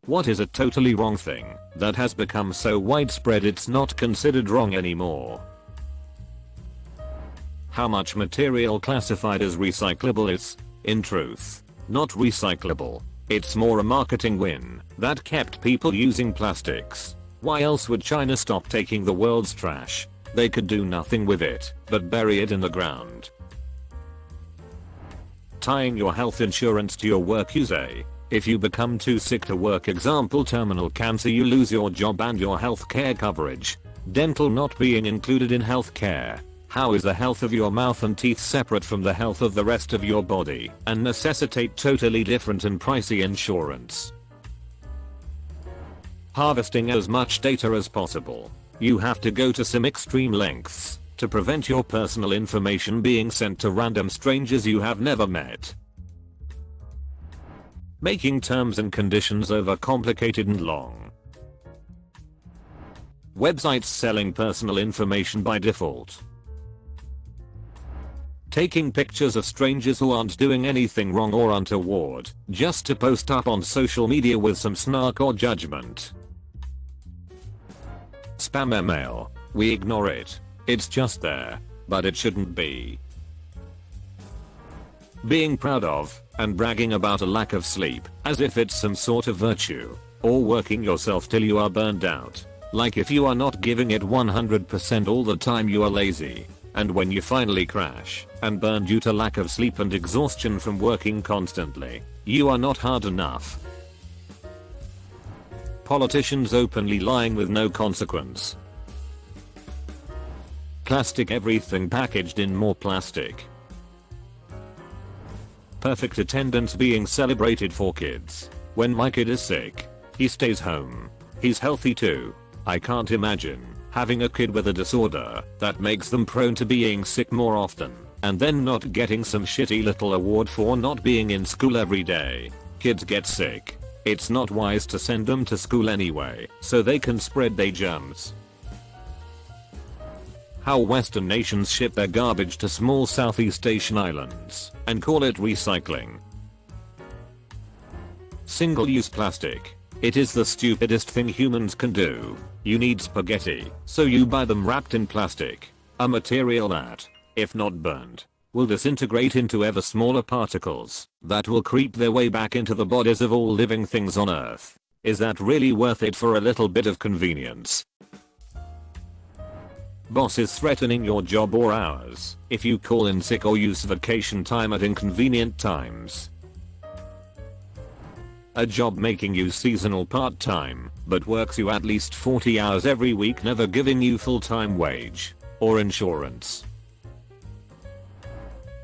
What is a totally wrong thing that has become so widespread it's not considered wrong anymore? How much material classified as recyclable is, in truth, not recyclable. It's more a marketing win that kept people using plastics. Why else would China stop taking the world's trash? They could do nothing with it but bury it in the ground. Tying your health insurance to your work use. If you become too sick to work, example terminal cancer, you lose your job and your healthcare coverage. Dental not being included in healthcare. How is the health of your mouth and teeth separate from the health of the rest of your body and necessitate totally different and pricey insurance? Harvesting as much data as possible. You have to go to some extreme lengths to prevent your personal information being sent to random strangers you have never met. Making terms and conditions overcomplicated and long. Websites selling personal information by default. Taking pictures of strangers who aren't doing anything wrong or untoward just to post up on social media with some snark or judgment. Spam email. We ignore it. It's just there, but it shouldn't be. Being proud of and bragging about a lack of sleep as if it's some sort of virtue, or working yourself till you are burned out. Like if you are not giving it 100% all the time, you are lazy. And when you finally crash and burn due to lack of sleep and exhaustion from working constantly, you are not hard enough. Politicians openly lying with no consequence. Plastic everything packaged in more plastic. Perfect attendance being celebrated for kids. When my kid is sick, he stays home. He's healthy too. I can't imagine having a kid with a disorder that makes them prone to being sick more often and then not getting some shitty little award for not being in school every day. Kids get sick. It's not wise to send them to school anyway so they can spread their germs. How Western nations ship their garbage to small Southeast Asian islands and call it recycling. Single-use plastic. It is the stupidest thing humans can do. You need spaghetti, so you buy them wrapped in plastic, a material that, if not burned, will disintegrate into ever smaller particles that will creep their way back into the bodies of all living things on Earth. Is that really worth it for a little bit of convenience? Bosses threatening your job or hours if you call in sick or use vacation time at inconvenient times. A job making you seasonal part-time, but works you at least 40 hours every week, never giving you full-time wage or insurance.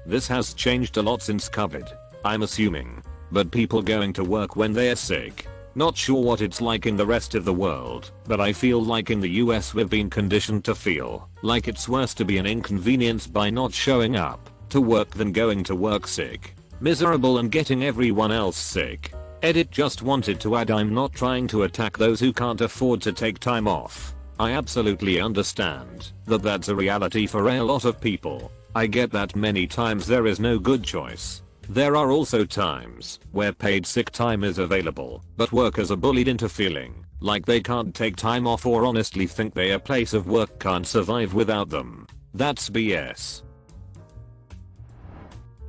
This has changed a lot since COVID, I'm assuming, but people going to work when they're sick. Not sure what it's like in the rest of the world, but I feel like in the US we've been conditioned to feel like it's worse to be an inconvenience by not showing up to work than going to work sick, miserable and getting everyone else sick. Edit just wanted to add, I'm not trying to attack those who can't afford to take time off. I absolutely understand that that's a reality for a lot of people. I get that many times there is no good choice. There are also times where paid sick time is available, but workers are bullied into feeling like they can't take time off or honestly think their place of work can't survive without them. That's BS.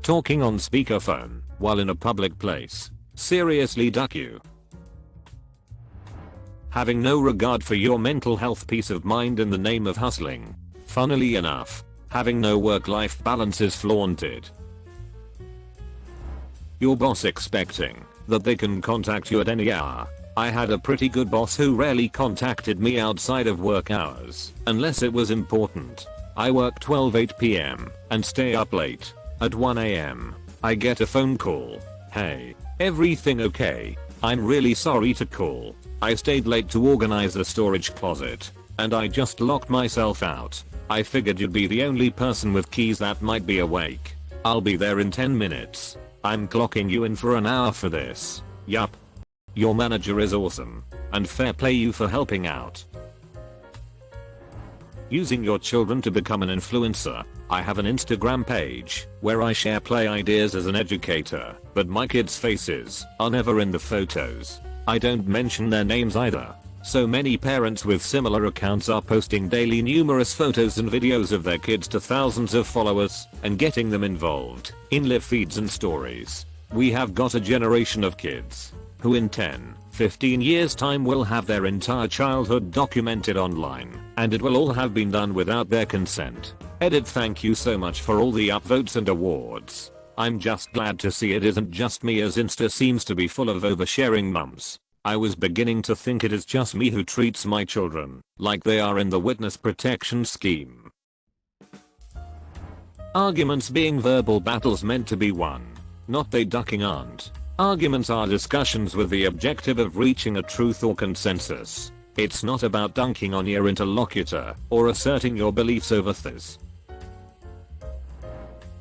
Talking on speakerphone while in a public place. Seriously, duck you. Having no regard for your mental health, peace of mind in the name of hustling. Funnily enough, having no work-life balance is flaunted. Your boss expecting that they can contact you at any hour. I had a pretty good boss who rarely contacted me outside of work hours unless it was important. I work 8 p.m. and stay up late. At 1 a.m. I get a phone call. Hey, everything okay? I'm really sorry to call. I stayed late to organize the storage closet and I just locked myself out. I figured you'd be the only person with keys that might be awake. I'll be there in 10 minutes. I'm clocking you in for an hour for this. Yup. Your manager is awesome. And fair play you for helping out. Using your children to become an influencer. I have an Instagram page where I share play ideas as an educator, but my kids' faces are never in the photos. I don't mention their names either. So many parents with similar accounts are posting daily numerous photos and videos of their kids to thousands of followers and getting them involved in live feeds and stories. We have got a generation of kids who in 10, 15 years time will have their entire childhood documented online, and it will all have been done without their consent. Edit, thank you so much for all the upvotes and awards. I'm just glad to see it isn't just me, as Insta seems to be full of oversharing mums. I was beginning to think it is just me who treats my children like they are in the witness protection scheme. Arguments being verbal battles meant to be won, not they ducking aren't. Arguments are discussions with the objective of reaching a truth or consensus. It's not about dunking on your interlocutor or asserting your beliefs over theirs.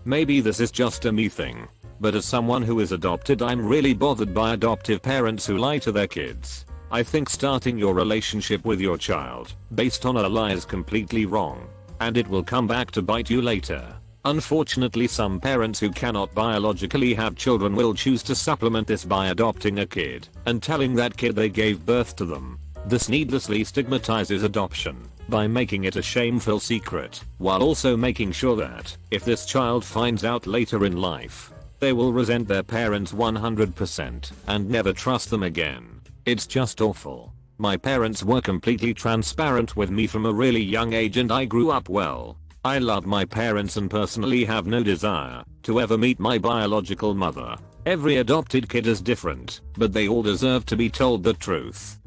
Maybe this is just a me thing, but as someone who is adopted, I'm really bothered by adoptive parents who lie to their kids. I think starting your relationship with your child based on a lie is completely wrong, and it will come back to bite you later. Unfortunately, some parents who cannot biologically have children will choose to supplement this by adopting a kid and telling that kid they gave birth to them. This needlessly stigmatizes adoption by making it a shameful secret, while also making sure that if this child finds out later in life, they will resent their parents 100% and never trust them again. It's just awful. My parents were completely transparent with me from a really young age, and I grew up well. I love my parents and personally have no desire to ever meet my biological mother. Every adopted kid is different, but they all deserve to be told the truth.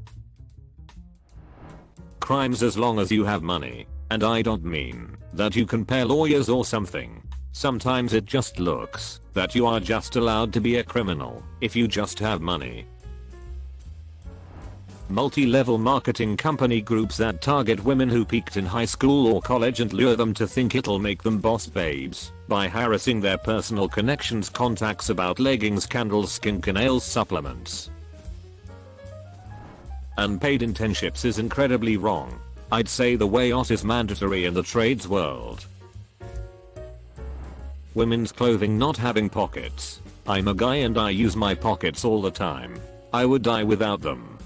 Crimes as long as you have money, and I don't mean that you can pay lawyers or something. Sometimes it just looks that you are just allowed to be a criminal if you just have money. Multi-level marketing company groups that target women who peaked in high school or college and lure them to think it'll make them boss babes by harassing their personal connections contacts about leggings, candles, skincare, nails, supplements. Unpaid internships is incredibly wrong. I'd say the way out is mandatory in the trades world. Women's clothing not having pockets. I'm a guy and I use my pockets all the time. I would die without them.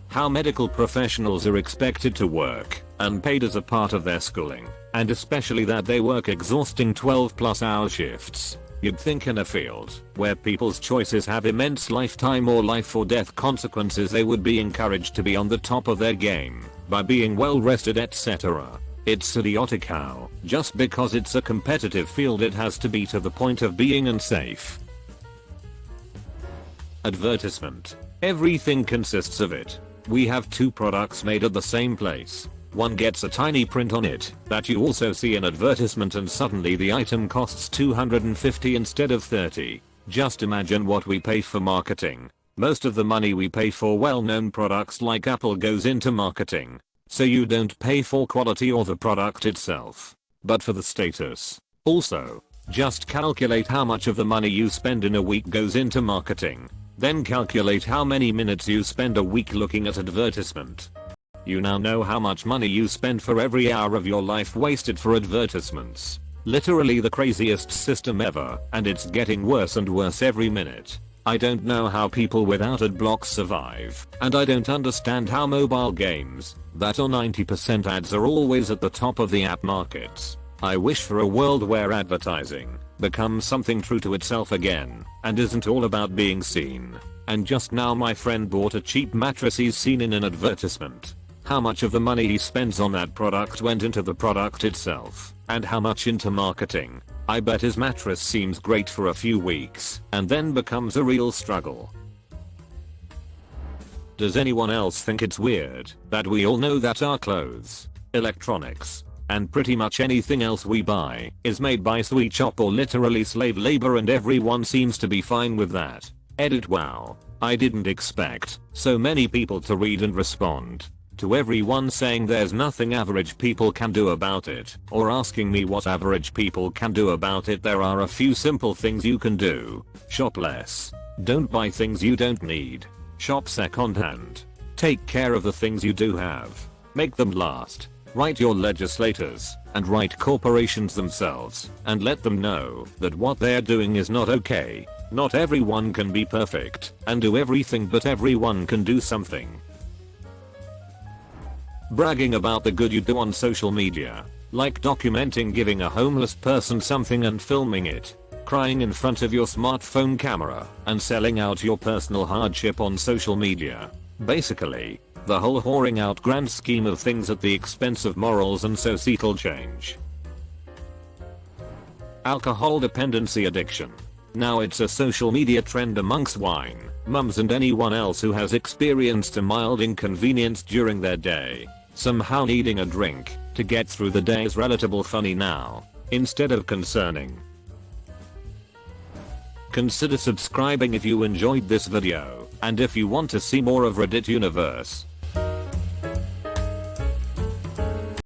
How medical professionals are expected to work unpaid as a part of their schooling, and especially that they work exhausting 12+ hour shifts. You'd think in a field where people's choices have immense lifetime or life or death consequences, they would be encouraged to be on the top of their game by being well rested, etc. It's idiotic how, just because it's a competitive field, it has to be to the point of being unsafe. Advertisement. Everything consists of it. We have two products made at the same place. One gets a tiny print on it that you also see an advertisement, and suddenly the item costs $250 instead of $30. Just imagine what we pay for marketing. Most of the money we pay for well-known products like Apple goes into marketing. So you don't pay for quality or the product itself, but for the status. Also, just calculate how much of the money you spend in a week goes into marketing. Then calculate how many minutes you spend a week looking at advertisement. You now know how much money you spend for every hour of your life wasted for advertisements. Literally the craziest system ever, and it's getting worse and worse every minute. I don't know how people without ad blocks survive, and I don't understand how mobile games that are 90% ads are always at the top of the app markets. I wish for a world where advertising becomes something true to itself again and isn't all about being seen. And just now my friend bought a cheap mattress he's seen in an advertisement. How much of the money he spends on that product went into the product itself, and how much into marketing? I bet his mattress seems great for a few weeks and then becomes a real struggle. Does anyone else think it's weird that we all know that our clothes, electronics, and pretty much anything else we buy is made by sweatshop or literally slave labor, and everyone seems to be fine with that? Edit. Wow, I didn't expect so many people to read and respond to everyone saying there's nothing average people can do about it, or asking me what average people can do about it. There are a few simple things you can do. Shop less. Don't buy things you don't need. Shop secondhand. Take care of the things you do have. Make them last. Write your legislators and write corporations themselves and let them know that what they're doing is not okay. Not everyone can be perfect and do everything, but everyone can do something. Bragging about the good you do on social media, like documenting giving a homeless person something and filming it, crying in front of your smartphone camera, and selling out your personal hardship on social media. Basically, the whole whoring out grand scheme of things at the expense of morals and societal change. Alcohol dependency addiction. Now it's a social media trend amongst wine mums and anyone else who has experienced a mild inconvenience during their day. Somehow needing a drink to get through the day is relatable funny now, instead of concerning. Consider subscribing if you enjoyed this video, and if you want to see more of Reddit Universe,